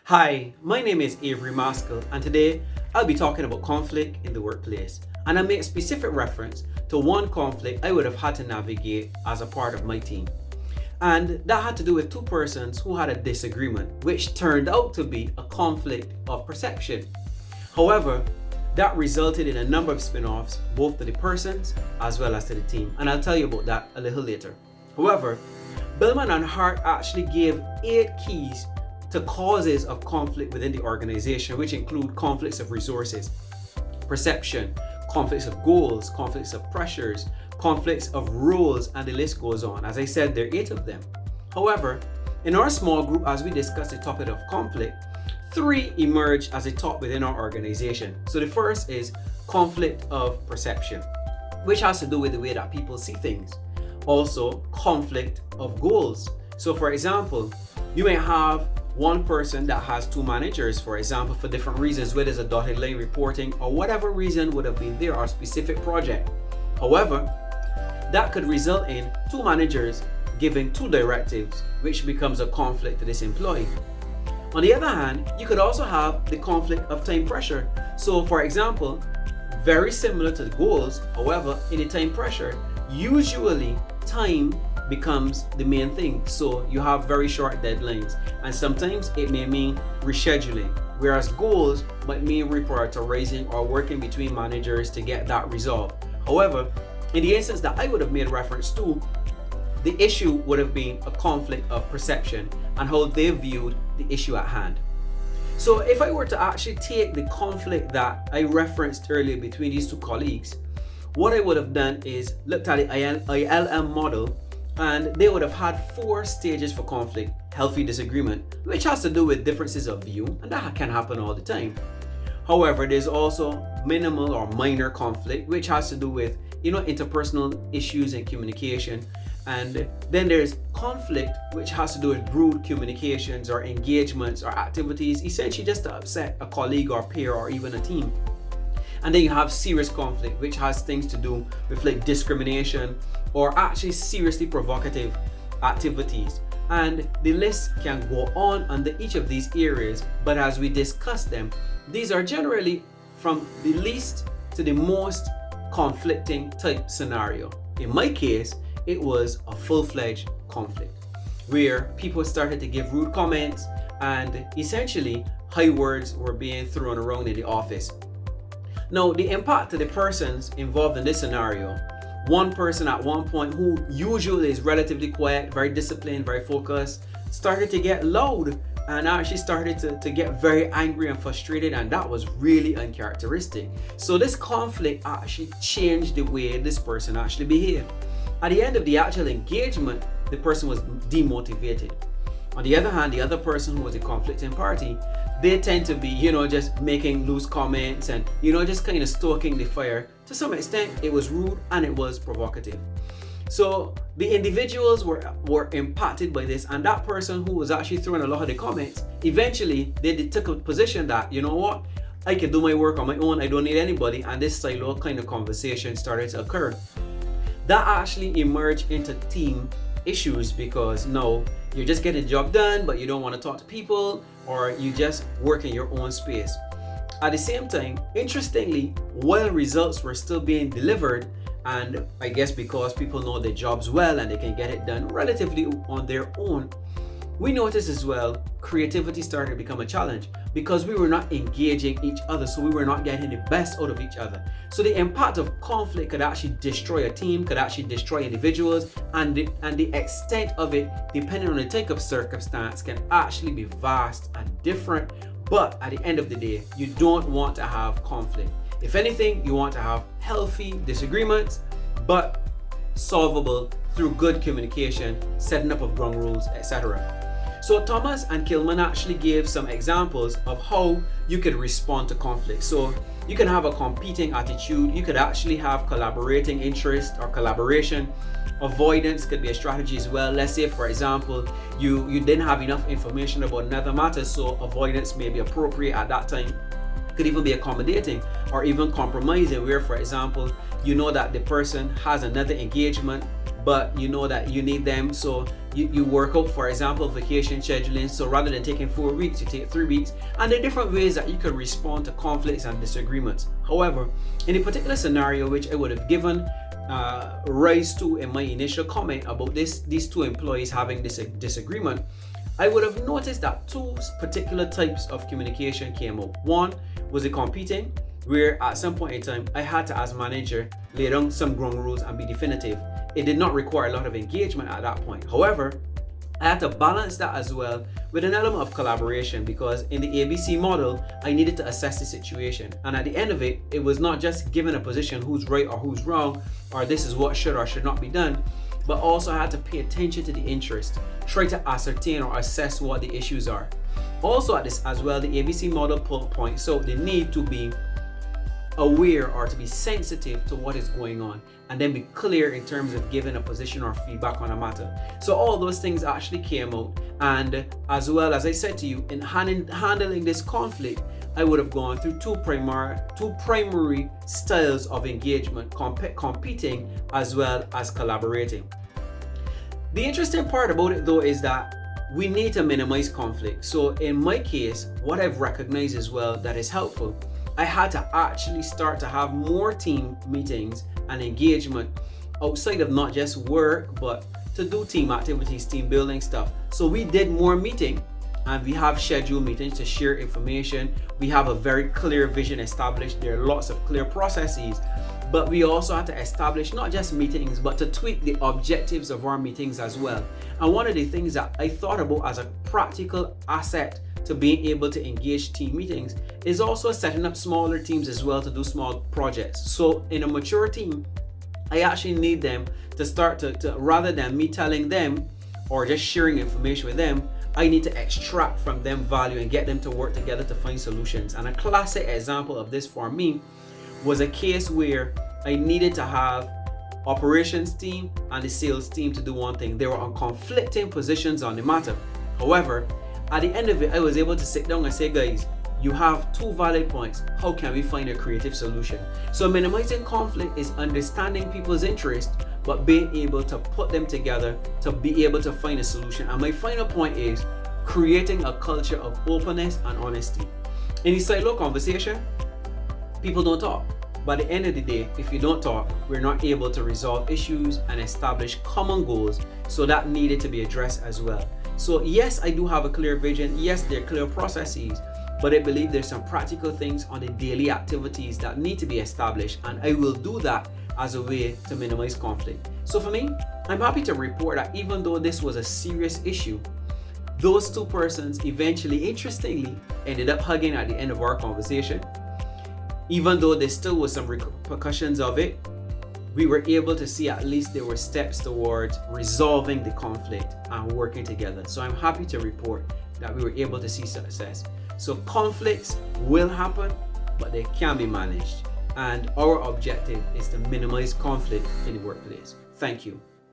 Hi, my name is Avery Mascoll, and today I'll be talking about conflict in the workplace. And I make specific reference to one conflict I would have had to navigate as a part of my team. And that had to do with two persons who had a disagreement, which turned out to be a conflict of perception. However, that resulted in a number of spin-offs, both to the persons as well as to the team. And I'll tell you about that a little later. However, Billman and Hart actually gave 8 keys to causes of conflict within the organization, which include conflicts of resources, perception, conflicts of goals, conflicts of pressures, conflicts of roles, and the list goes on. As I said, there are 8 of them. However, in our small group, as we discuss the topic of conflict, 3 emerge as a top within our organization. So the first is conflict of perception, which has to do with the way that people see things. Also, conflict of goals. So for example, you may have one person that has 2 managers, for example, for different reasons, whether it's a dotted line reporting or whatever reason would have been there, or a specific project. However, that could result in 2 managers giving 2 directives, which becomes a conflict to this employee. On the other hand, you could also have the conflict of time pressure. So for example, very similar to the goals, however, in the time pressure, usually time becomes the main thing. So you have very short deadlines, and sometimes it may mean rescheduling, whereas goals might mean reprioritizing or working between managers to get that resolved. However, in the instance that I would have made reference to, the issue would have been a conflict of perception and how they viewed the issue at hand. So if I were to actually take the conflict that I referenced earlier between these 2 colleagues, what I would have done is looked at the ILM model, and they would have had 4 stages for conflict. Healthy disagreement, which has to do with differences of view, and that can happen all the time. However, there's also minimal or minor conflict, which has to do with interpersonal issues and communication. And then there's conflict, which has to do with rude communications or engagements or activities, essentially just to upset a colleague or peer or even a team. And then you have serious conflict, which has things to do with like discrimination or actually seriously provocative activities. And the list can go on under each of these areas, but as we discuss them, these are generally from the least to the most conflicting type scenario. In my case, it was a full-fledged conflict where people started to give rude comments and essentially high words were being thrown around in the office. Now, the impact to the persons involved in this scenario, one person at one point who usually is relatively quiet, very disciplined, very focused, started to get loud and actually started to get very angry and frustrated, and that was really uncharacteristic. So this conflict actually changed the way this person actually behaved. At the end of the actual engagement, the person was demotivated. On the other hand, the other person who was a conflicting party, they tend to be, just making loose comments and, just kind of stoking the fire. To some extent, it was rude and it was provocative. So the individuals were impacted by this, and that person who was actually throwing a lot of the comments, eventually they took a position that, I can do my work on my own, I don't need anybody, and this silo kind of conversation started to occur. That actually emerged into team issues because now you're just getting the job done, but you don't want to talk to people, or you just work in your own space. At the same time, interestingly, while results were still being delivered, and I guess because people know their jobs well and they can get it done relatively on their own, we noticed as well creativity started to become a challenge because we were not engaging each other, so we were not getting the best out of each other. So the impact of conflict could actually destroy a team, could actually destroy individuals, and the extent of it, depending on the type of circumstance, can actually be vast and different. But at the end of the day, you don't want to have conflict. If anything, you want to have healthy disagreements, but solvable through good communication, setting up of ground rules, etc. So Thomas and Kilman actually gave some examples of how you could respond to conflict. So you can have a competing attitude, you could actually have collaborating interest or collaboration. Avoidance could be a strategy as well. Let's say, for example, you didn't have enough information about another matter, so avoidance may be appropriate at that time. It could even be accommodating or even compromising, where, for example, you know that the person has another engagement but you know that you need them, so you work out, for example, vacation scheduling. So rather than taking 4 weeks, you take 3 weeks, and there are different ways that you could respond to conflicts and disagreements. However, in a particular scenario which I would have given rise to in my initial comment about these two employees having this disagreement, I would have noticed that 2 particular types of communication came up. One was a competing, where at some point in time I had to, as manager, lay down some ground rules and be definitive. It did not require a lot of engagement at that point. However, I had to balance that as well with an element of collaboration, because in the ABC model, I needed to assess the situation. And at the end of it, it was not just given a position who's right or who's wrong, or this is what should or should not be done, but also I had to pay attention to the interest, try to ascertain or assess what the issues are. Also at this as well, the ABC model points out the need to be aware or to be sensitive to what is going on, and then be clear in terms of giving a position or feedback on a matter. So all those things actually came out, and as well as I said to you, in handling this conflict, I would have gone through two primary styles of engagement: competing as well as collaborating. The interesting part about it though is that we need to minimize conflict. So in my case, what I've recognized as well that is helpful, I had to actually start to have more team meetings and engagement outside of not just work, but to do team activities, team building stuff. So we did more meeting, and we have scheduled meetings to share information. We have a very clear vision established. There are lots of clear processes, but we also had to establish not just meetings, but to tweak the objectives of our meetings as well. And one of the things that I thought about as a practical asset to being able to engage team meetings is also setting up smaller teams as well to do small projects. So in a mature team, I actually need them to start to rather than me telling them or just sharing information with them, I need to extract from them value and get them to work together to find solutions. And a classic example of this for me was a case where I needed to have operations team and the sales team to do one thing. They were on conflicting positions on the matter. However, at the end of it, I was able to sit down and say, guys, you have 2 valid points. How can we find a creative solution? So minimizing conflict is understanding people's interests, but being able to put them together to be able to find a solution. And my final point is creating a culture of openness and honesty. In a silo conversation, people don't talk. By the end of the day, if you don't talk, we're not able to resolve issues and establish common goals. So that needed to be addressed as well. So yes, I do have a clear vision. Yes, there are clear processes, but I believe there's some practical things on the daily activities that need to be established, and I will do that as a way to minimize conflict. So for me, I'm happy to report that even though this was a serious issue, those 2 persons eventually, interestingly, ended up hugging at the end of our conversation. Even though there still was some repercussions of it, we were able to see at least there were steps towards resolving the conflict and working together. So I'm happy to report that we were able to see success. So conflicts will happen, but they can be managed. And our objective is to minimize conflict in the workplace. Thank you.